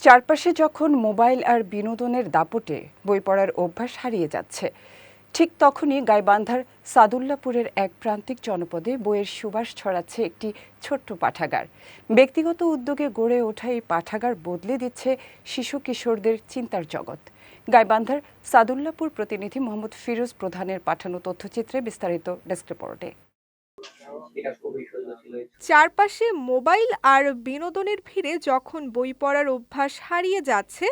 চারপাশে যখন মোবাইল আর বিনোদনের দাপটে বই পড়ার অভ্যাস হারিয়ে যাচ্ছে, ঠিক তখনই গাইবান্ধার সাদুল্লাপুরের এক প্রান্তিক জনপদে বইয়ের সুবাস ছড়াচ্ছে একটি ছোট্ট পাঠাগার। ব্যক্তিগত উদ্যোগে গড়ে ওঠা এই পাঠাগার বদলে দিচ্ছে শিশু কিশোরদের চিন্তার জগৎ। গাইবান্ধার সাদুল্লাপুর প্রতিনিধি মোহাম্মদ ফিরোজ প্রধানের পাঠানো তথ্যচিত্রে বিস্তারিত ডেস্ক রিপোর্টে। চারপাশে মোবাইল আর বিনোদনের ভিড়ে যখন বই পড়ার অভ্যাস হারিয়ে যাচ্ছে,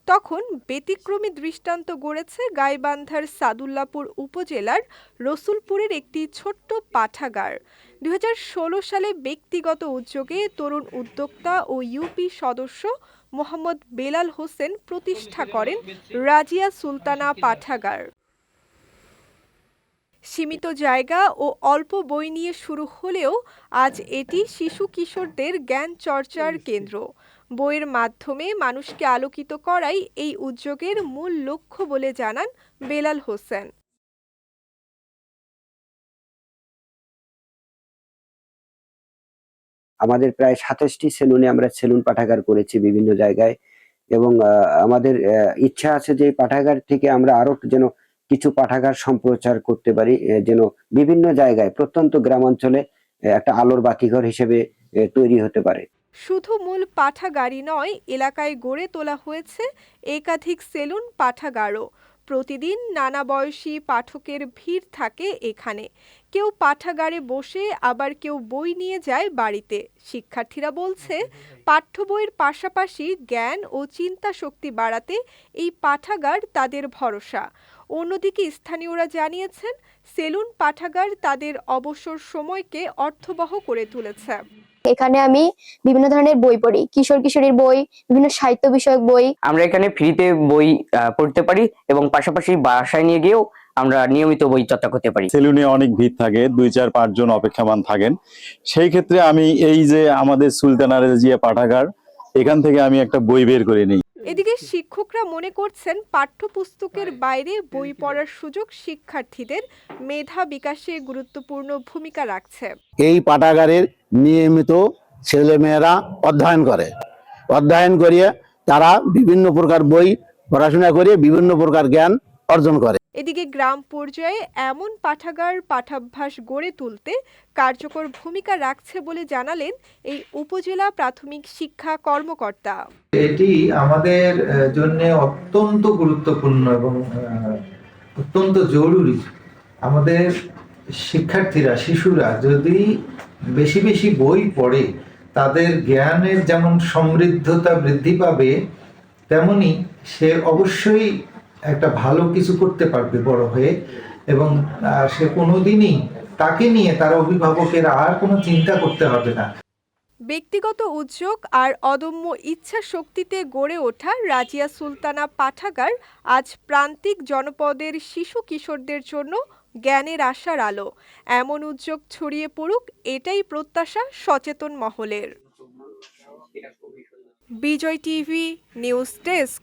তখন ব্যতিক্রমী দৃষ্টান্ত গড়েছে গাইবান্ধার সাদুল্লাপুর উপজেলার রসুলপুরের একটি ছোট্ট পাঠাগার। 2016 সালে ব্যক্তিগত উদ্যোগে তরুণ উদ্যোক্তা ও ইউপি সদস্য মোহাম্মদ বেলাল হোসেন প্রতিষ্ঠা করেন রাজিয়া সুলতানা পাঠাগার। সীমিত জায়গা ও অল্প বই নিয়ে শুরু হলেও আজ এটি শিশু কিশোরদের জ্ঞান চর্চার কেন্দ্র। বইয়ের মাধ্যমে মানুষকে আলোকিত করাই এই উদ্যোগের মূল লক্ষ্য বলে জানান বেলাল হোসেন। আমাদের প্রায় 27টি সেলুনে আমরা সেলুন পাঠাগার করেছি বিভিন্ন জায়গায়, এবং আমাদের ইচ্ছা আছে যে এই পাঠাগার থেকে আমরা আরো যেন কিছু পাঠাগার সম্প্রচার করতে পারি, যেন বিভিন্ন জায়গায় প্রত্যন্ত গ্রামাঞ্চলে একটা আলোর বাতিঘর হিসেবে তৈরি হতে পারে। শুধু মূল পাঠাগারই নয়, এলাকায় গড়ে তোলা হয়েছে একাধিক সেলুন পাঠাগারও। প্রতিদিন নানা বয়সী পাঠকের ভিড় থাকে এখানে। কেউ পাঠাগারে বসে, আবার কেউ বই নিয়ে যায় বাড়িতে। শিক্ষার্থীরা বলছে, পাঠ্য বইয়ের পাশাপাশি জ্ঞান ও চিন্তা শক্তি বাড়াতে এই পাঠাগার তাদের ভরসা। অন্যদিকে স্থানীয়রা জানিয়েছেন, সেলুন পাঠাগার তাদের অবসর সময়কে অর্থবহ করে তুলেছে। এখানে আমি বিভিন্ন ধরনের বই পড়ি, কিশোর কিশোরীর বই, বিভিন্ন সাহিত্য বিষয়ক বই। আমরা এখানে ফ্রিতে বই পড়তে পারি এবং পাশাপাশি বাসায় নিয়ে গিয়েও আমরা নিয়মিত বই চর্চা করতে পারি। সেলুনে অনেক ভিড় থাকে, 2-4-5 জন অপেক্ষমান থাকেন। সেই ক্ষেত্রে আমি এই যে আমাদের সুলতানা রাজিয়া পাঠাগার, এখান থেকে আমি একটা বই বের করে নিই। এদিকে শিক্ষকরা মনে করছেন, পাঠ্যপুস্তকের বাইরে বই পড়ার সুযোগ শিক্ষার্থীদের মেধা বিকাশে গুরুত্বপূর্ণ ভূমিকা রাখছে। এই পাঠাগারের নিয়মিত ছেলেমেয়েরা অধ্যয়ন করিয়ে তারা বিভিন্ন প্রকার বই পড়াশোনা করে বিভিন্ন প্রকার জ্ঞান অর্জন করে। এদিকে গ্রাম পর্যায়ে এমন পাঠাগার পাঠাভ্যাস গড়ে তুলতে কার্যকর ভূমিকা রাখছে বলে জানালেন এই উপজেলা প্রাথমিক শিক্ষা কর্মকর্তা। এটি আমাদের জন্য অত্যন্ত গুরুত্বপূর্ণ এবং অত্যন্ত জরুরি। আমাদের শিক্ষার্থীরা, শিশুরা যদি বেশি বেশি বই পড়ে, তাদের জ্ঞানের যেমন সমৃদ্ধতা বৃদ্ধি পাবে, তেমনি সে অবশ্যই একটা ভালো কিছু করতে পারবে বড় হয়ে, এবং সে কোনোদিনই তাকে নিয়ে তার অভিভাবকের আর কোনো চিন্তা করতে হবে না। ব্যক্তিগত উদ্যোগ আর অদম্য ইচ্ছা শক্তিতে গড়ে ওঠা রাজিয়া সুলতানা পাঠাগার আজ প্রান্তিক জনপদের শিশু কিশোরদের জন্য জ্ঞানের আশার আলো। এমন উদ্যোগ ছড়িয়ে পড়ুক, এটাই প্রত্যাশা সচেতন মহলের। বিজয় টিভি নিউজ ডেস্ক।